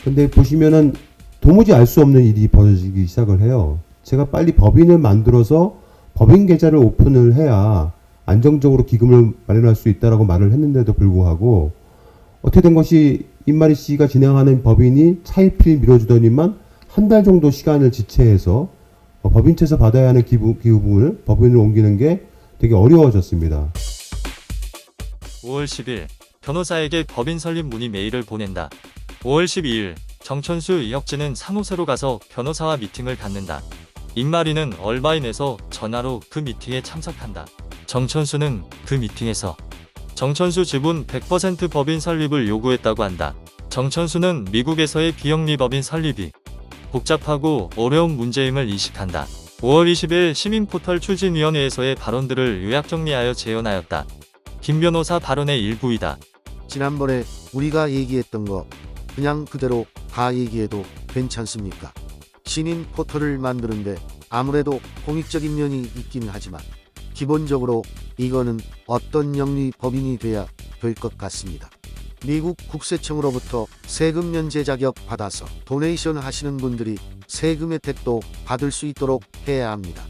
근데 보시면은 도무지 알 수 없는 일이 벌어지기 시작을 해요. 제가 빨리 법인을 만들어서 법인 계좌를 오픈을 해야 안정적으로 기금을 마련할 수 있다라고 말을 했는데도 불구하고 어떻게 된 것이 임마리 씨가 진행하는 법인이 차입을 미뤄주더니만 한 달 정도 시간을 지체해서 법인채에서 받아야 하는 기부분을 법인으로 옮기는 게 되게 어려워졌습니다. 5월 10일 변호사에게 법인 설립 문의 메일을 보낸다. 5월 12일 정천수 이혁진은 사무소로 가서 변호사와 미팅을 갖는다. 임마리는 얼바인에서 전화로 그 미팅에 참석한다. 정천수는 그 미팅에서 정천수 지분 100% 법인 설립을 요구했다고 한다. 정천수는 미국에서의 비영리 법인 설립이 복잡하고 어려운 문제임을 인식한다. 5월 20일 시민포털 추진위원회에서의 발언들을 요약 정리하여 재연하였다. 김 변호사 발언의 일부이다. 지난번에 우리가 얘기했던 거 그냥 그대로 다 얘기해도 괜찮습니까? 신인 포털을 만드는데 아무래도 공익적인 면이 있긴 하지만 기본적으로 이거는 어떤 영리 법인이 돼야 될 것 같습니다. 미국 국세청으로부터 세금 면제 자격 받아서 도네이션 하시는 분들이 세금 혜택도 받을 수 있도록 해야 합니다.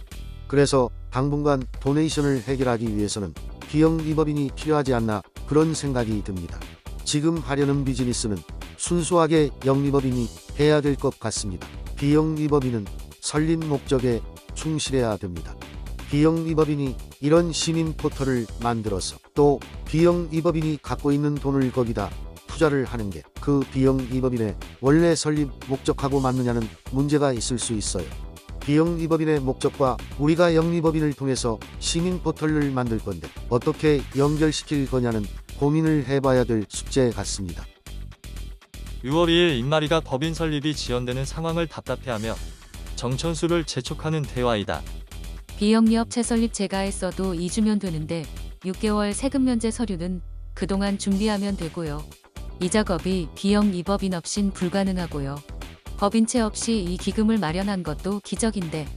그래서 당분간 도네이션을 해결하기 위해서는 비영리법인이 필요하지 않나 그런 생각이 듭니다. 지금 하려는 비즈니스는 순수하게 영리법인이 해야 될 것 같습니다. 비영리법인은 설립 목적에 충실해야 됩니다. 비영리법인이 이런 시민 포털을 만들어서 또 비영리법인이 갖고 있는 돈을 거기다 투자를 하는 게 그 비영리법인의 원래 설립 목적하고 맞느냐는 문제가 있을 수 있어요. 비영리법인의 목적과 우리가 영리법인을 통해서 시민 포털을 만들 건데 어떻게 연결시킬 거냐는 고민을 해봐야 될 숙제 같습니다. 6월 2일 임마리가 법인 설립이 지연되는 상황을 답답해하며 정천수를 재촉하는 대화이다. 비영리업체 설립 제가 했어도 2주면 되는데 6개월 세금 면제 서류는 그동안 준비하면 되고요. 이 작업이 비영리법인 없인 불가능하고요. 법인채 없이 이 기금을 마련한 것도 기적인데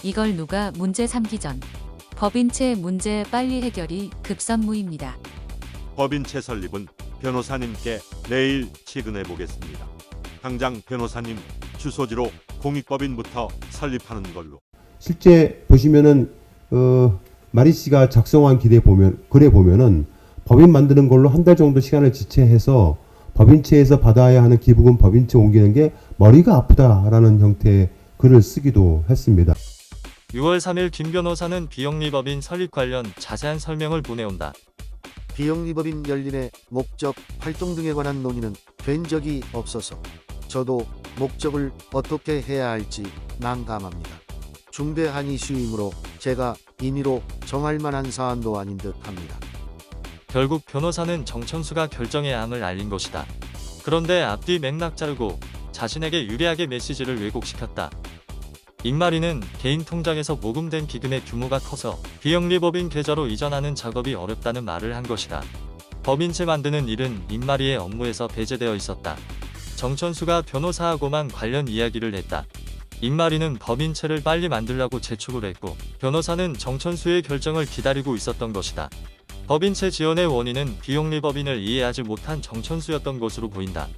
이걸 누가 문제 삼기 전 법인채 문제 빨리 해결이 급선무입니다. 법인채 설립은 변호사님께 내일 치근해 보겠습니다. 당장 변호사님 주소지로 공익법인부터 설립하는 걸로. 실제 보시면은 마리 씨가 작성한 글에 보면은 법인 만드는 걸로 한 달 정도 시간을 지체해서 법인채에서 받아야 하는 기부금 법인채 옮기는 게 머리가 아프다라는 형태의 글을 쓰기도 했습니다. 6월 3일 김 변호사는 비영리법인 설립 관련 자세한 설명을 보내온다. 비영리법인 열린의 목적, 활동 등에 관한 논의는 된 적이 없어서 저도 목적을 어떻게 해야 할지 난감합니다. 중대한 이슈이므로 제가 임의로 정할 만한 사안도 아닌 듯 합니다. 결국 변호사는 정천수가 결정의 양을 알린 것이다. 그런데 앞뒤 맥락 자르고 자신에게 유리하게 메시지를 왜곡시켰다. 임마리는 개인 통장에서 모금된 기금의 규모가 커서 비영리법인 계좌로 이전하는 작업이 어렵다는 말을 한 것이다. 법인채 만드는 일은 임마리의 업무에서 배제되어 있었다. 정천수가 변호사하고만 관련 이야기를 했다. 임마리는 법인채를 빨리 만들려고 재촉을 했고 변호사는 정천수의 결정을 기다리고 있었던 것이다. 법인채 지연의 원인은 비영리법인을 이해하지 못한 정천수였던 것으로 보인다.